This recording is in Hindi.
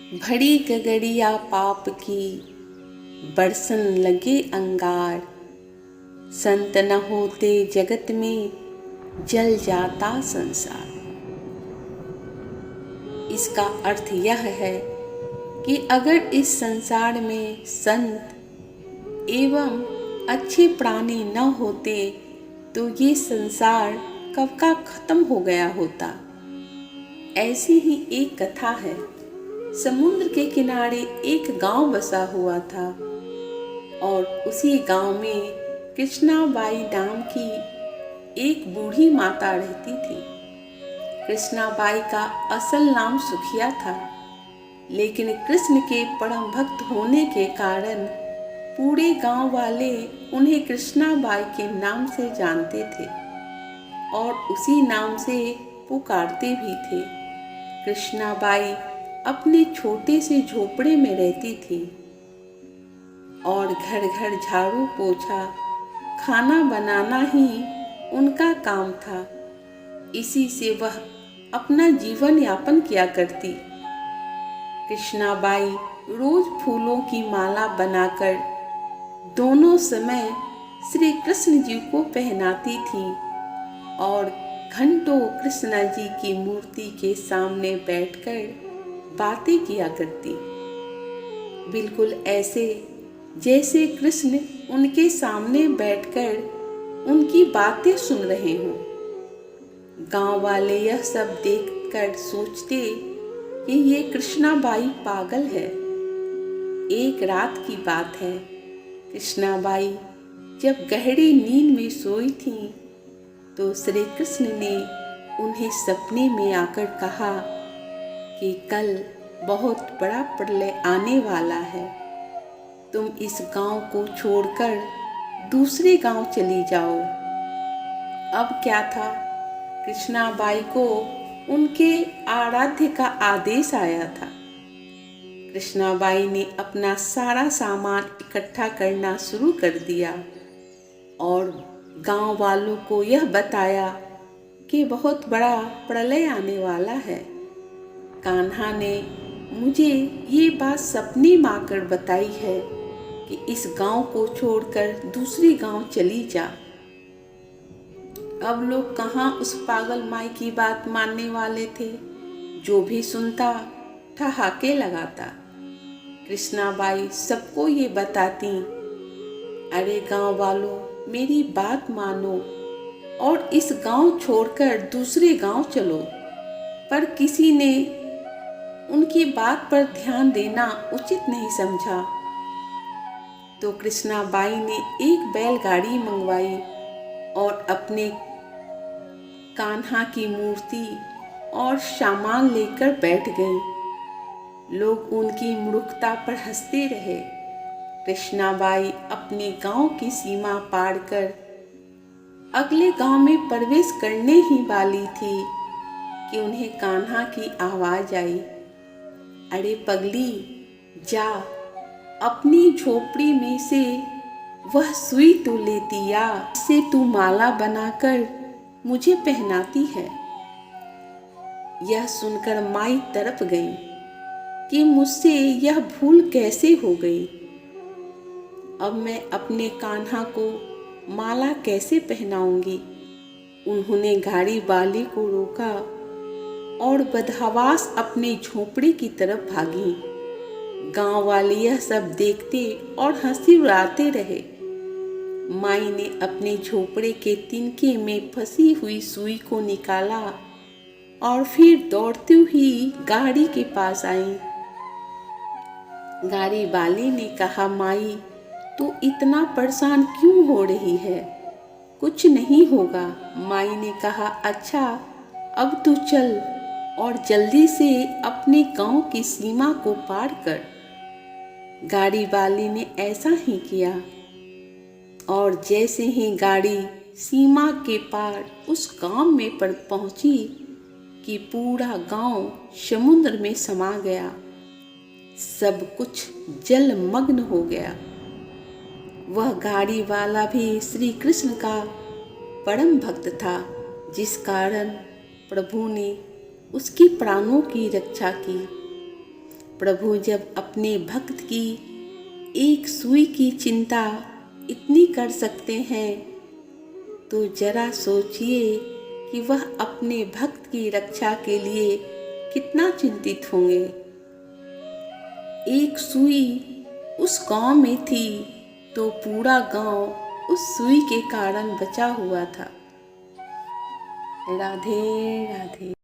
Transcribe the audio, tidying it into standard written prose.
भरी गगरिया पाप की बरसन लगे अंगार। संत न होते जगत में जल जाता संसार। इसका अर्थ यह है कि अगर इस संसार में संत एवं अच्छे प्राणी न होते तो ये संसार कब का खत्म हो गया होता। ऐसी ही एक कथा है। समुद्र के किनारे एक गांव बसा हुआ था और उसी गांव में कृष्णाबाई नाम की एक बूढ़ी माता रहती थी। कृष्णाबाई का असल नाम सुखिया था, लेकिन कृष्ण के परम भक्त होने के कारण पूरे गांव वाले उन्हें कृष्णाबाई के नाम से जानते थे और उसी नाम से पुकारते भी थे। कृष्णाबाई अपने छोटे से झोपड़े में रहती थी और घर घर झाड़ू पोछा खाना बनाना ही उनका काम था। इसी से वह अपना जीवन यापन किया करती। कृष्णाबाई रोज फूलों की माला बनाकर दोनों समय श्री कृष्ण जी को पहनाती थी और घंटों कृष्ण जी की मूर्ति के सामने बैठकर बातें किया करती, बिल्कुल ऐसे जैसे कृष्ण उनके सामने बैठकर उनकी बातें सुन रहे हों। गांव वाले यह सब देखकर सोचते कि ये कृष्णाबाई पागल है। एक रात की बात है, कृष्णाबाई जब गहरी नींद में सोई थीं, तो श्री कृष्ण ने उन्हें सपने में आकर कहा कि कल बहुत बड़ा प्रलय आने वाला है। तुम इस गांव को छोड़कर दूसरे गांव चली जाओ। अब क्या था, कृष्णाबाई को उनके आराध्य का आदेश आया था। कृष्णाबाई ने अपना सारा सामान इकट्ठा करना शुरू कर दिया और गांव वालों को यह बताया कि बहुत बड़ा प्रलय आने वाला है। कान्हा ने मुझे ये बात सपने में आकर बताई है कि इस गांव को छोड़कर दूसरी गांव चली जा। अब लोग कहाँ उस पागल माई की बात मानने वाले थे। जो भी सुनता ठहाके लगाता। कृष्णाबाई सबको ये बताती, अरे गांव वालों, मेरी बात मानो और इस गांव छोड़कर दूसरे गांव चलो। पर किसी ने उनकी बात पर ध्यान देना उचित नहीं समझा। तो कृष्णाबाई ने एक बैलगाड़ी मंगवाई और अपने कान्हा की मूर्ति और सामान लेकर बैठ गई। लोग उनकी मूर्खता पर हंसते रहे। कृष्णाबाई अपने गांव की सीमा पार कर अगले गांव में प्रवेश करने ही वाली थी कि उन्हें कान्हा की आवाज आई, अरे पगली, जा अपनी झोपड़ी में से वह सुई तो लेती आ, इससे तू माला बनाकर मुझे पहनाती है। यह सुनकर माई तड़प गई कि मुझसे यह भूल कैसे हो गई। अब मैं अपने कान्हा को माला कैसे पहनाऊंगी। उन्होंने गाड़ी वाले को रोका और बदहवास अपने झोपड़ी की तरफ भागी। गांव वाले यह सब देखते और हंसी उड़ाते रहे। माई ने अपने झोपड़े के तिनके में फंसी हुई सुई को निकाला और फिर दौड़ती हुई गाड़ी के पास आई। गाड़ी वाले ने कहा, माई तू इतना परेशान क्यों हो रही है। कुछ नहीं होगा। माई ने कहा, अच्छा अब तू चल और जल्दी से अपने गांव की सीमा को पार कर। गाड़ी वाले ने ऐसा ही किया और जैसे ही गाड़ी सीमा के पार उस गांव में पर पहुंची कि पूरा गांव समुद्र में समा गया। सब कुछ जलमग्न हो गया। वह गाड़ी वाला भी श्री कृष्ण का परम भक्त था, जिस कारण प्रभु ने उसकी प्राणों की रक्षा की। प्रभु जब अपने भक्त की एक सुई की चिंता इतनी कर सकते हैं तो जरा सोचिए कि वह अपने भक्त की रक्षा के लिए कितना चिंतित होंगे। एक सुई उस गांव में थी तो पूरा गांव उस सुई के कारण बचा हुआ था। राधे राधे।